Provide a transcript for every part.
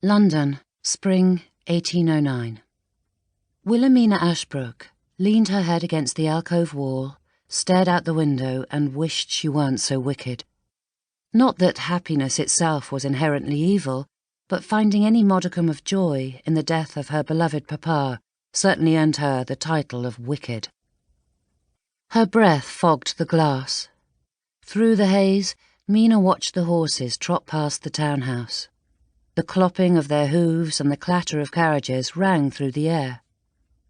London, spring 1809. Mina Ashbrook leaned her head against the alcove wall, stared out the window and wished she weren't so wicked. Not that happiness itself was inherently evil, but finding any modicum of joy in the death of her beloved papa certainly earned her the title of wicked. Her breath fogged the glass. Through the haze, Mina watched the horses trot past the townhouse. The clopping of their hooves and the clatter of carriages rang through the air.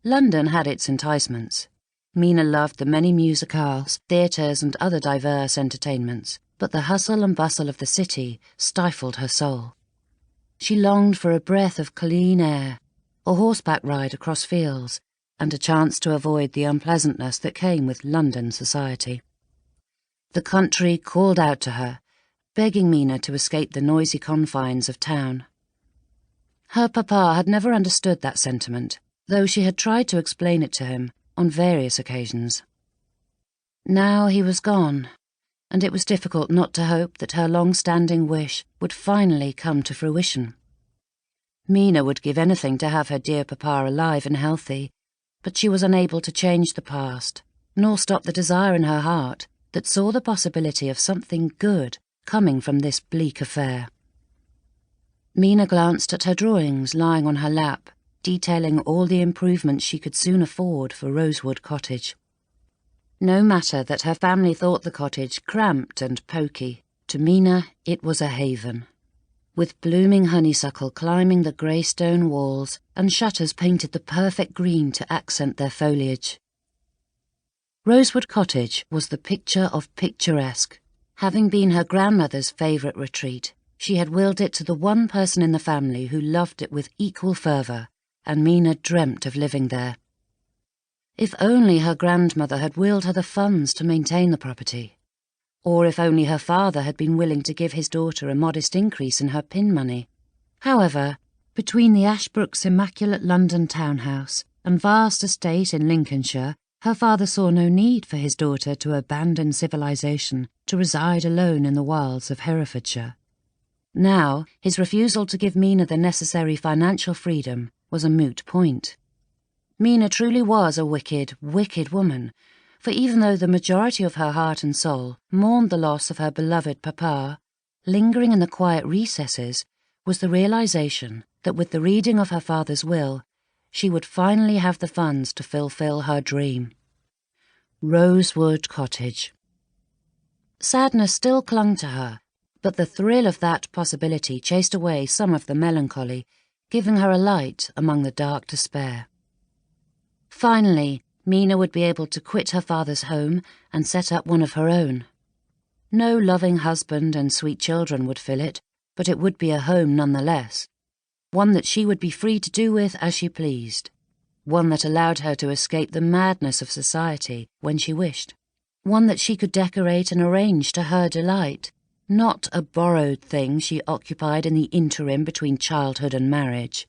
London had its enticements. Mina loved the many musicales, theatres and other diverse entertainments, but the hustle and bustle of the city stifled her soul. She longed for a breath of clean air, a horseback ride across fields, and a chance to avoid the unpleasantness that came with London society. The country called out to her, begging Mina to escape the noisy confines of town. Her papa had never understood that sentiment, though she had tried to explain it to him on various occasions. Now he was gone, and it was difficult not to hope that her long-standing wish would finally come to fruition. Mina would give anything to have her dear papa alive and healthy, but she was unable to change the past, nor stop the desire in her heart that saw the possibility of something good coming from this bleak affair. Mina glanced at her drawings lying on her lap, detailing all the improvements she could soon afford for Rosewood Cottage. No matter that her family thought the cottage cramped and poky, to Mina it was a haven, with blooming honeysuckle climbing the grey stone walls and shutters painted the perfect green to accent their foliage. Rosewood Cottage was the picture of picturesque. Having been her grandmother's favourite retreat, she had willed it to the one person in the family who loved it with equal fervour, and Mina dreamt of living there. If only her grandmother had willed her the funds to maintain the property, or if only her father had been willing to give his daughter a modest increase in her pin money. However, between the Ashbrooks' immaculate London townhouse and vast estate in Lincolnshire, her father saw no need for his daughter to abandon civilization to reside alone in the wilds of Herefordshire. Now, his refusal to give Mina the necessary financial freedom was a moot point. Mina truly was a wicked, wicked woman, for even though the majority of her heart and soul mourned the loss of her beloved papa, lingering in the quiet recesses was the realization that with the reading of her father's will, she would finally have the funds to fulfill her dream. Rosewood Cottage. Sadness still clung to her, but the thrill of that possibility chased away some of the melancholy, giving her a light among the dark despair. Finally, Mina would be able to quit her father's home and set up one of her own. No loving husband and sweet children would fill it, but it would be a home nonetheless. One that she would be free to do with as she pleased. One that allowed her to escape the madness of society when she wished. One that she could decorate and arrange to her delight, not a borrowed thing she occupied in the interim between childhood and marriage,